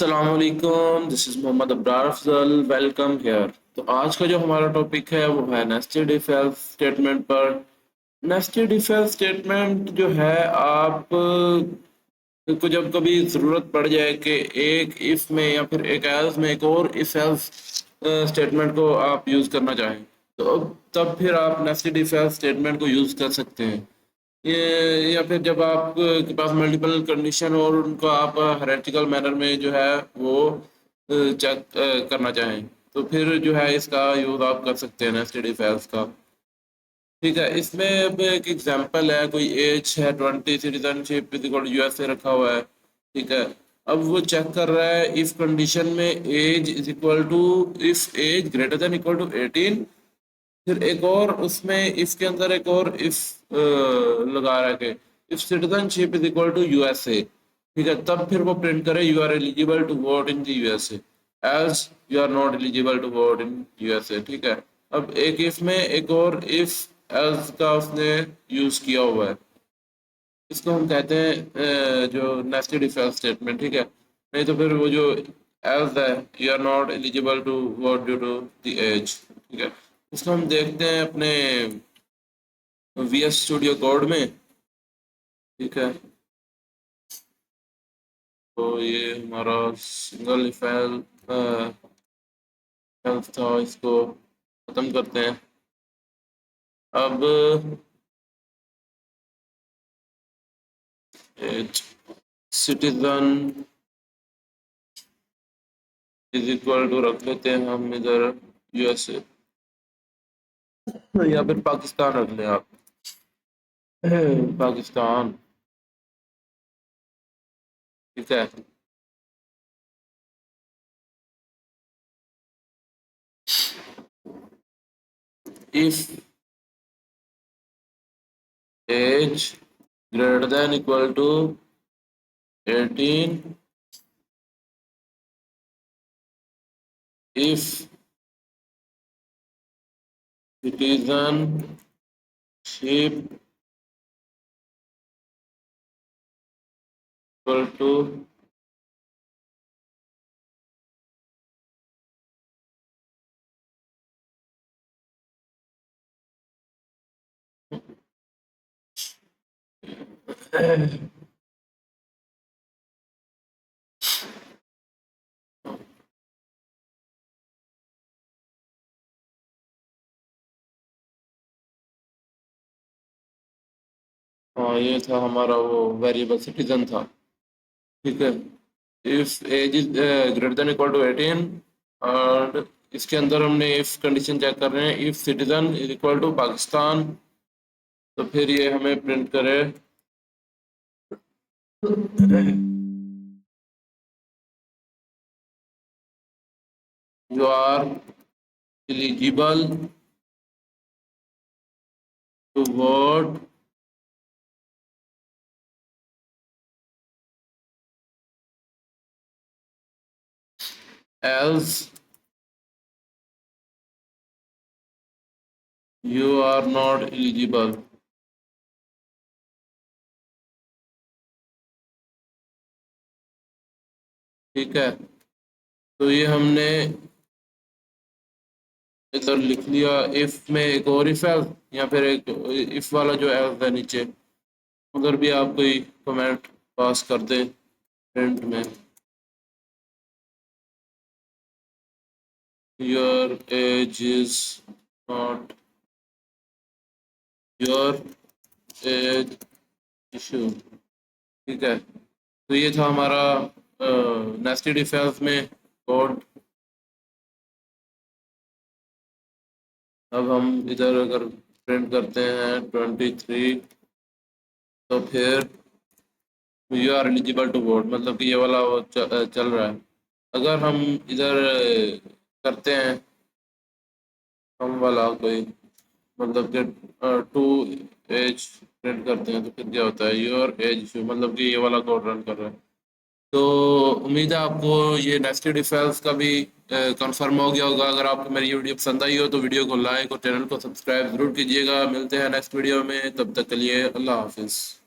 अस्सलामुअलैकुम, this is Mohammad Abrar Afzal, welcome here. तो आज का जो हमारा टॉपिक है वो है नेस्टेड इफ एल्स स्टेटमेंट पर। नेस्टेड इफ एल्स स्टेटमेंट जो है आप को जब कभी ज़रूरत पड़ जाए कि एक इफ में या फिर एक एल्स में एक और इफ एल्स स्टेटमेंट को आप यूज़ करना चाहें, तो तब फिर आप नेस्टेड इफ एल्स स्टेटमेंट को यूज़ कर सकते हैं। ये या फिर जब आप के पास मल्टीपल कंडीशन और उनको आप हायरार्किकल मैनर में जो है वो चेक करना चाहें, तो फिर जो है इसका यूज़ आप कर सकते हैं नेस्टेड इफ एल्स का। ठीक है, इसमें अब एक एग्जांपल है, कोई एज है 20, citizenship is equal to USA रखा हुआ है। ठीक है, अब वो चेक कर रहा है इफ कंडीशन में age is equal to, if age greater than equal to 18। फिर एक और उसमें इसके अंदर एक और इफ लगा रहा है कि if citizenship is equal to USA. ठीक है, तब फिर वो प्रिंट करे you are eligible to vote in the USA as you are not eligible to vote in USA. ठीक है, अब एक इफ में एक और इफ एल्स का उसने यूज किया हुआ है, इसको हम कहते हैं जो नेस्टेड इफ एल्स स्टेटमेंट। ठीक है, नहीं तो फिर वो जो एल्स है, you are not eligible to vote due to the age. ठीक है, इसको हम देखते हैं अपने वीएस स्टूडियो कोड में। ठीक है, तो ये हमारा सिंगल इफ एल्स था, इसको खत्म करते हैं। अब सिटीजन इज इक्वल टू रख लेते हैं हम इधर यूएसए, या फिर पाकिस्तान रख लें आप। पाकिस्तान। ठीक है, if age greater than equal to 18, if citizenship equal to हाँ, ये था हमारा वो वेरिएबल सिटीजन था। ठीक है, if age is greater than equal to 18, और इसके अंदर हमने इफ कंडीशन चेक कर रहे हैं, if citizen is equal to Pakistan, तो फिर ये हमें प्रिंट करे you are eligible to vote else you are not eligible. ठीक है, तो ये हमने इधर लिख लिया। इफ में एक और इफ एल्स, या फिर एक इफ वाला जो एल्स है नीचे, उधर भी आप कोई कमेंट पास कर दें प्रिंट में, your age is not your age issue. ठीक है, तो ये था हमारा नेस्टेड इफ एल्स में कोड। अब हम इधर अगर प्रिंट करते हैं 23, तो फिर you are eligible to vote, मतलब कि ये वाला वो चल रहा है। अगर हम इधर करते हैं हम वाला कोई, मतलब कि टू एज प्रिंट करते हैं, तो फिर क्या होता है, योर एज इशू, मतलब कि ये वाला कोड रन कर रहा है। तो उम्मीद है आपको ये नेस्टेड इफ एल्स का भी कंफर्म हो गया होगा। अगर आपको मेरी ये वीडियो पसंद आई हो तो वीडियो को लाइक और चैनल को सब्सक्राइब जरूर कीजिएगा। मिलते हैं नेक्स्ट वीडियो में, तब तक के लिए अल्लाह हाफिज़।